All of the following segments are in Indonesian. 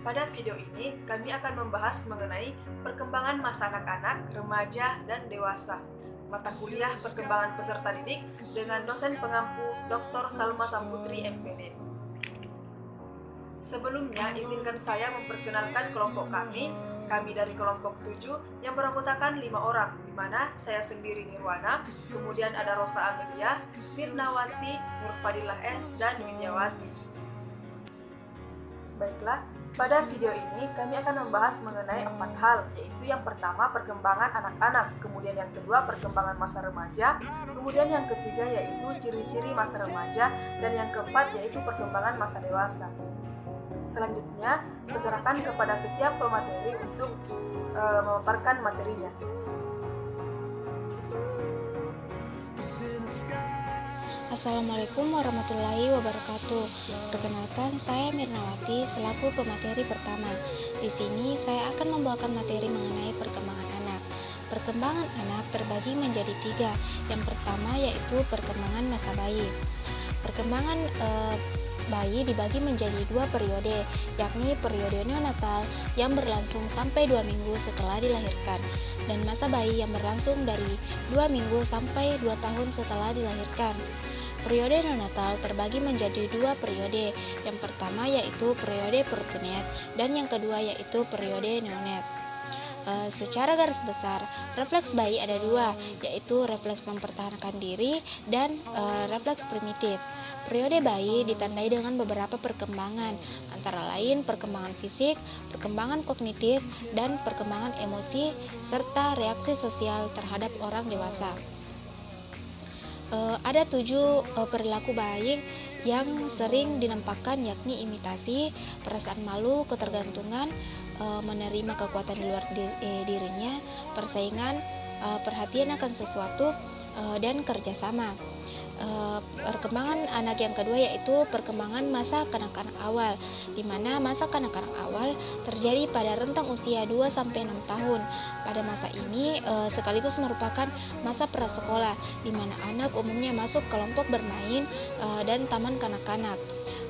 Pada video ini, kami akan membahas mengenai perkembangan masa anak-anak, remaja, dan dewasa. Mata kuliah perkembangan peserta didik dengan dosen pengampu Dr. Salma Samputri, MPD. Sebelumnya, izinkan saya memperkenalkan kelompok kami. Kami dari kelompok 7 yang beranggotakan 5 orang, di mana saya sendiri Nirwana, kemudian ada Rosa Amelia, Firnawati, Nurfadilah S, dan Widyawati. Baiklah, pada video ini kami akan membahas mengenai 4 hal, yaitu yang pertama perkembangan anak-anak, kemudian yang kedua perkembangan masa remaja, kemudian yang ketiga yaitu ciri-ciri masa remaja, dan yang keempat yaitu perkembangan masa dewasa. Selanjutnya, saya serahkan kepada setiap pemateri untuk memaparkan materinya. Assalamualaikum warahmatullahi wabarakatuh. Perkenalkan, saya Mirnawati selaku pemateri pertama. Di sini saya akan membawakan materi mengenai perkembangan anak. Perkembangan anak terbagi menjadi 3. Yang pertama yaitu perkembangan masa bayi. Perkembangan bayi dibagi menjadi 2 periode, yakni periode neonatal yang berlangsung sampai 2 minggu setelah dilahirkan, dan masa bayi yang berlangsung dari 2 minggu sampai 2 tahun setelah dilahirkan. Periode neonatal terbagi menjadi 2 periode, yang pertama yaitu periode pertunet, dan yang kedua yaitu periode neonat. Secara garis besar, refleks bayi ada 2, yaitu refleks mempertahankan diri dan refleks primitif. Periode bayi ditandai dengan beberapa perkembangan, antara lain perkembangan fisik, perkembangan kognitif, dan perkembangan emosi, serta reaksi sosial terhadap orang dewasa. Ada 7 perilaku baik yang sering dinampakkan, yakni imitasi, perasaan malu, ketergantungan, menerima kekuatan di luar dirinya, persaingan, perhatian akan sesuatu, dan kerjasama. Perkembangan anak yang kedua yaitu perkembangan masa kanak-kanak awal, di mana masa kanak-kanak awal terjadi pada rentang usia 2-6 tahun. Pada masa ini sekaligus merupakan masa prasekolah, di mana anak umumnya masuk kelompok bermain dan taman kanak-kanak.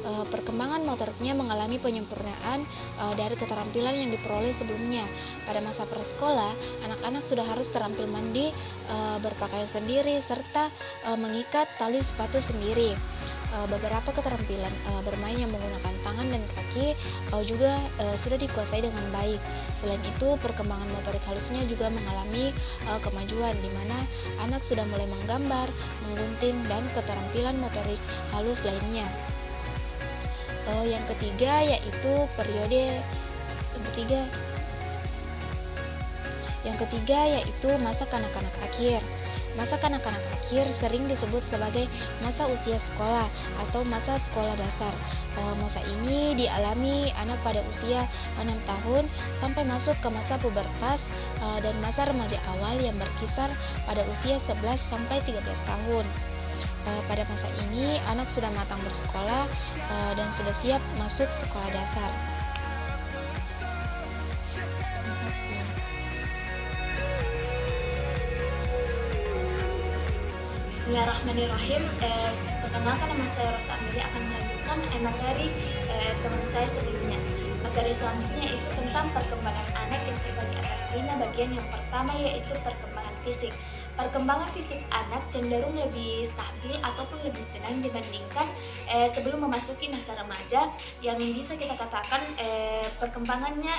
Perkembangan motoriknya mengalami penyempurnaan dari keterampilan yang diperoleh sebelumnya. Pada masa prasekolah, anak-anak sudah harus terampil mandi, berpakaian sendiri, serta mengikat tali sepatu sendiri. Beberapa keterampilan bermain yang menggunakan tangan dan kaki juga sudah dikuasai dengan baik. Selain itu, perkembangan motorik halusnya juga mengalami kemajuan, di mana anak sudah mulai menggambar, menggunting, dan keterampilan motorik halus lainnya. Yang ketiga yaitu Yang ketiga yaitu masa kanak-kanak akhir. Masa kanak-kanak akhir sering disebut sebagai masa usia sekolah atau masa sekolah dasar. Masa ini dialami anak pada usia 6 tahun sampai masuk ke masa pubertas dan masa remaja awal yang berkisar pada usia 11 sampai 13 tahun. Pada masa ini anak sudah matang bersekolah dan sudah siap masuk sekolah dasar. Terima kasih. Bismillahirrahmanirrahim. Perkenalkan, nama saya Rosa Amelia akan melanjutkan materi teman saya sebelumnya. Materi selanjutnya itu tentang perkembangan anak yang terbagi atas 5 bagian. Yang pertama yaitu perkembangan fisik. Perkembangan fisik anak cenderung lebih stabil ataupun lebih tenang dibandingkan sebelum memasuki masa remaja, yang bisa kita katakan perkembangannya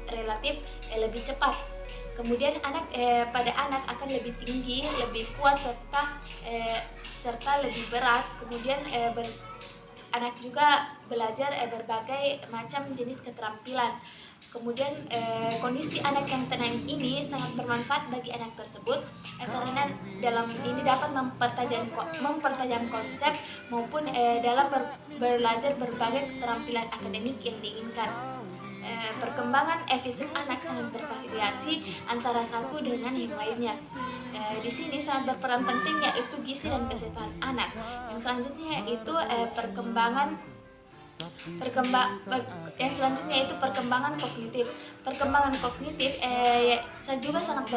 relatif lebih cepat. Kemudian pada anak akan lebih tinggi, lebih kuat, serta lebih berat. Kemudian anak juga belajar berbagai macam jenis keterampilan. Kemudian kondisi anak yang tenang ini sangat bermanfaat bagi anak tersebut karena dalam ini dapat mempertajam konsep maupun dalam belajar berbagai keterampilan akademik yang diinginkan. Perkembangan fisik anak sangat bervariasi antara satu dengan yang lainnya. Di sini sangat berperan penting yaitu gizi dan kesehatan anak. Yang selanjutnya yaitu perkembangan Yang selanjutnya itu perkembangan kognitif. Perkembangan kognitif juga sangat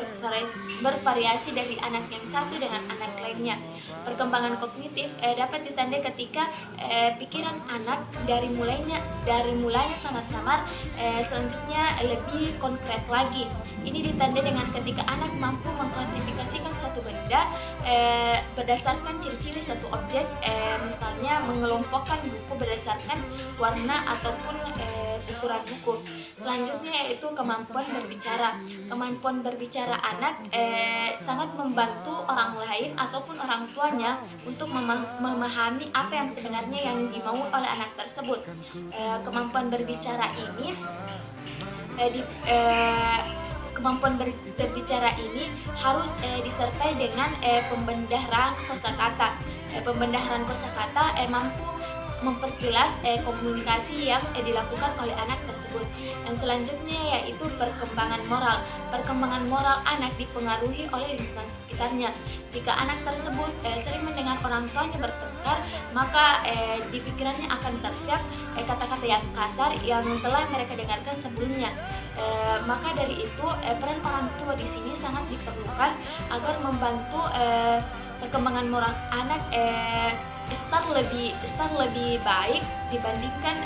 bervariasi dari anak yang satu dengan anak lainnya. Perkembangan kognitif dapat ditandai ketika pikiran anak dari mulanya samar-samar, selanjutnya lebih konkret lagi. Ini ditandai dengan ketika anak mampu mengklasifikasikan suatu benda berdasarkan ciri-ciri suatu objek, misalnya mengelompokkan buku berdasarkan warna ataupun ukuran buku. Selanjutnya yaitu kemampuan berbicara. Kemampuan berbicara anak sangat membantu orang lain ataupun orang tuanya untuk memahami apa yang sebenarnya yang dimau oleh anak tersebut. Kemampuan berbicara ini harus disertai dengan pembendaharaan kosakata. Pembendaharaan kosakata mampu memperjelas komunikasi yang dilakukan oleh anak tersebut. Yang selanjutnya yaitu perkembangan moral. Perkembangan moral anak dipengaruhi oleh lingkungan sekitarnya. Jika anak tersebut sering mendengar orang tuanya bertengkar, maka di pikirannya akan tersiap kata-kata yang kasar yang telah mereka dengarkan sebelumnya. Maka dari itu peran orang tua di sini sangat diperlukan agar membantu perkembangan moral anak start lebih baik dibandingkan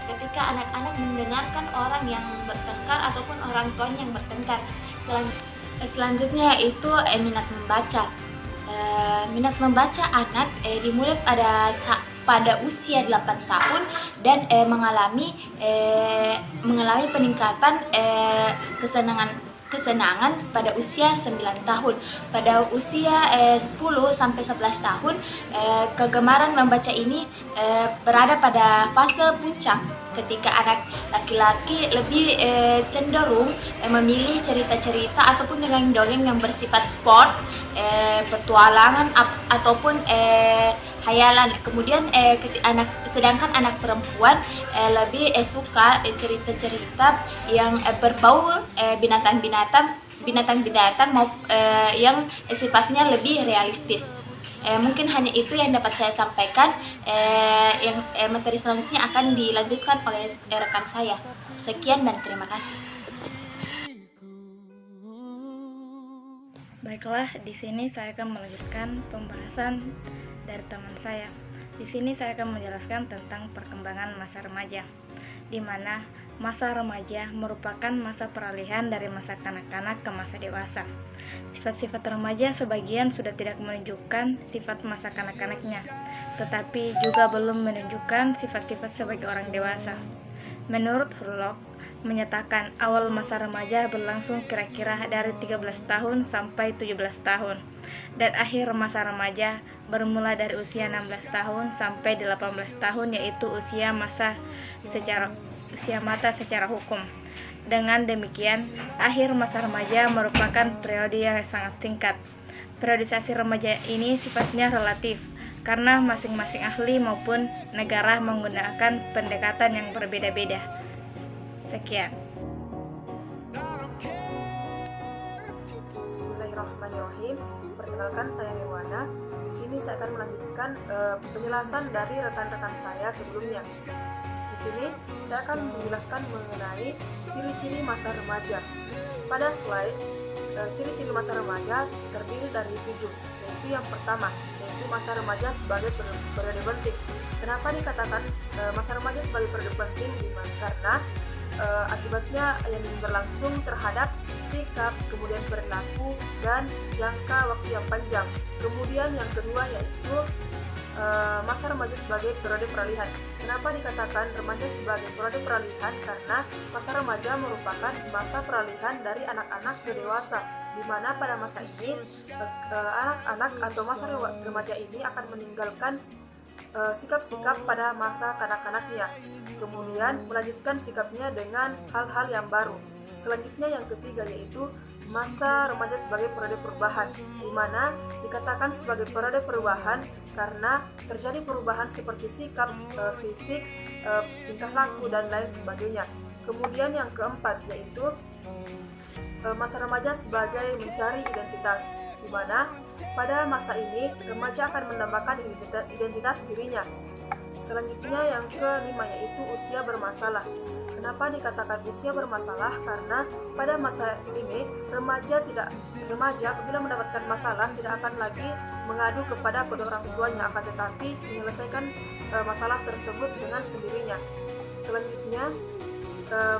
ketika anak-anak mendengarkan orang yang bertengkar ataupun orang tuanya yang bertengkar. Selanjutnya yaitu minat membaca. Minat membaca anak dimulai pada usia 8 tahun dan mengalami peningkatan kesenangan pada usia 9 tahun. Pada usia 10 sampai 11 tahun, kegemaran membaca ini berada pada fase puncak ketika anak laki-laki lebih cenderung memilih cerita-cerita ataupun dongeng yang bersifat sport, petualangan ataupun hayalan. Kemudian sedangkan anak perempuan lebih suka cerita-cerita yang berbau binatang-binatang yang sifatnya lebih realistis. Mungkin hanya itu yang dapat saya sampaikan. Yang materi selanjutnya akan dilanjutkan oleh rekan saya. Sekian dan terima kasih. Baiklah, di sini saya akan melanjutkan pembahasan dari teman saya. Di sini saya akan menjelaskan tentang perkembangan masa remaja, di mana masa remaja merupakan masa peralihan dari masa kanak-kanak ke masa dewasa. Sifat-sifat remaja sebagian sudah tidak menunjukkan sifat masa kanak-kanaknya, tetapi juga belum menunjukkan sifat-sifat sebagai orang dewasa. Menurut Hurlock, menyatakan awal masa remaja berlangsung kira-kira dari 13 tahun sampai 17 tahun, dan akhir masa remaja bermula dari usia 16 tahun sampai 18 tahun, yaitu usia mata secara hukum. Dengan demikian, akhir masa remaja merupakan periode yang sangat singkat. Periodisasi remaja ini sifatnya relatif, karena masing-masing ahli maupun negara menggunakan pendekatan yang berbeda-beda. Sekian. Bismillahirrahmanirrahim. Perkenalkan, saya Nirwana. Di sini saya akan melanjutkan penjelasan dari rekan-rekan saya sebelumnya. Di sini saya akan menjelaskan mengenai ciri-ciri masa remaja. Pada slide, ciri-ciri masa remaja terdiri dari 7, yaitu yang pertama, yaitu masa remaja sebagai periode penting. Kenapa dikatakan masa remaja sebagai periode penting? Karena akibatnya yang berlangsung terhadap sikap, kemudian perilaku, dan jangka waktu yang panjang. Kemudian yang kedua yaitu masa remaja sebagai periode peralihan. Kenapa dikatakan remaja sebagai periode peralihan? Karena masa remaja merupakan masa peralihan dari anak-anak ke dewasa, di mana pada masa ini anak-anak atau masa remaja ini akan meninggalkan sikap-sikap pada masa kanak-kanaknya, kemudian melanjutkan sikapnya dengan hal-hal yang baru. Selanjutnya yang ketiga yaitu masa remaja sebagai periode perubahan, di mana dikatakan sebagai periode perubahan karena terjadi perubahan seperti sikap, fisik, tingkah laku, dan lain sebagainya. Kemudian yang keempat yaitu masa remaja sebagai mencari identitas, di mana pada masa ini remaja akan menambahkan identitas dirinya. Selanjutnya yang kelima yaitu usia bermasalah. Kenapa dikatakan usia bermasalah? Karena pada masa ini remaja apabila mendapatkan masalah tidak akan lagi mengadu kepada kedua orang tuanya, akan tetapi menyelesaikan masalah tersebut dengan sendirinya. Selanjutnya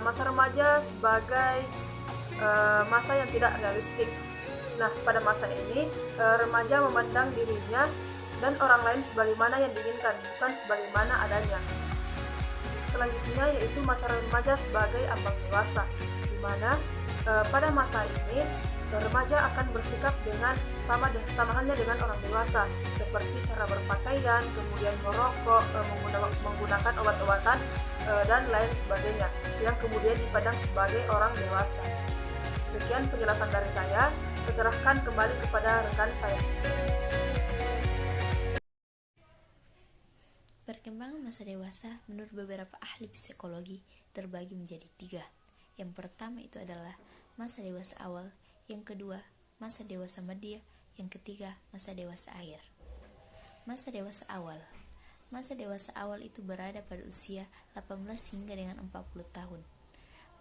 masa remaja sebagai masa yang tidak realistik. Nah, pada masa ini remaja memandang dirinya dan orang lain sebagaimana yang diinginkan, bukan sebagaimana adanya. Selanjutnya yaitu masa remaja sebagai ambang dewasa, di mana pada masa ini remaja akan bersikap dengan sama halnya dengan orang dewasa, seperti cara berpakaian, kemudian merokok, menggunakan obat-obatan dan lain sebagainya, yang kemudian dipandang sebagai orang dewasa. Sekian penjelasan dari saya, saya serahkan kembali kepada rekan saya. Perkembangan masa dewasa menurut beberapa ahli psikologi terbagi menjadi 3. Yang pertama itu adalah masa dewasa awal, yang kedua masa dewasa media, yang ketiga masa dewasa akhir. Masa dewasa awal. Masa dewasa awal itu berada pada usia 18 hingga dengan 40 tahun.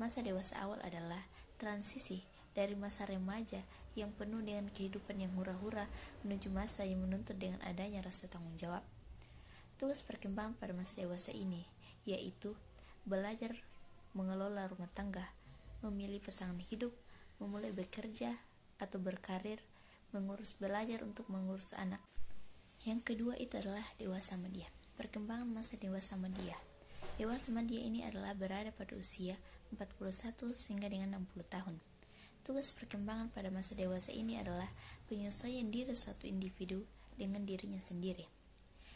Masa dewasa awal adalah transisi dari masa remaja yang penuh dengan kehidupan yang hura-hura menuju masa yang menuntut dengan adanya rasa tanggung jawab. Tugas perkembangan pada masa dewasa ini yaitu belajar mengelola rumah tangga, memilih pasangan hidup, memulai bekerja atau berkarir, belajar untuk mengurus anak. Yang kedua itu adalah dewasa media. Perkembangan masa dewasa media. Dewasa media ini adalah berada pada usia 41 hingga dengan 60 tahun. Tugas perkembangan pada masa dewasa ini adalah penyesuaian diri suatu individu dengan dirinya sendiri.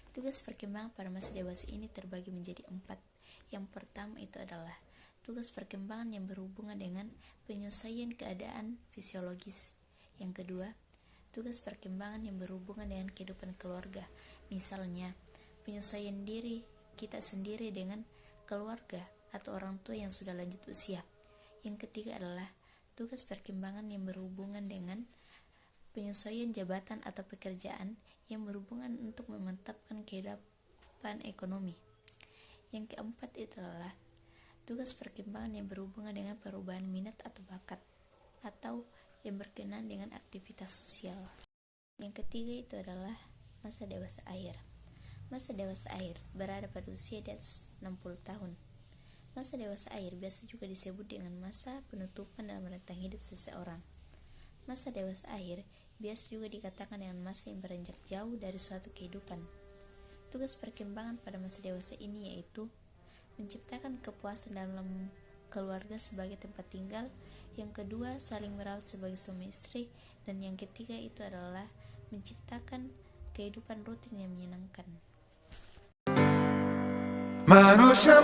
Tugas perkembangan pada masa dewasa ini terbagi menjadi 4. Yang pertama itu adalah tugas perkembangan yang berhubungan dengan penyesuaian keadaan fisiologis. Yang kedua, tugas perkembangan yang berhubungan dengan kehidupan keluarga. Misalnya, penyesuaian diri kita sendiri dengan keluarga atau orang tua yang sudah lanjut usia. Yang ketiga adalah tugas perkembangan yang berhubungan dengan penyesuaian jabatan atau pekerjaan yang berhubungan untuk memantapkan kehidupan ekonomi. Yang keempat itu adalah tugas perkembangan yang berhubungan dengan perubahan minat atau bakat atau yang berkenaan dengan aktivitas sosial. Yang ketiga itu adalah masa dewasa akhir. Masa dewasa akhir berada pada usia di atas 60 tahun. Masa dewasa akhir biasa juga disebut dengan masa penutupan dalam rentang hidup seseorang. Masa dewasa akhir biasa juga dikatakan dengan masa yang beranjak jauh dari suatu kehidupan. Tugas perkembangan pada masa dewasa ini yaitu menciptakan kepuasan dalam keluarga sebagai tempat tinggal, yang kedua saling merawat sebagai suami istri, dan yang ketiga itu adalah menciptakan kehidupan rutin yang menyenangkan. Manusia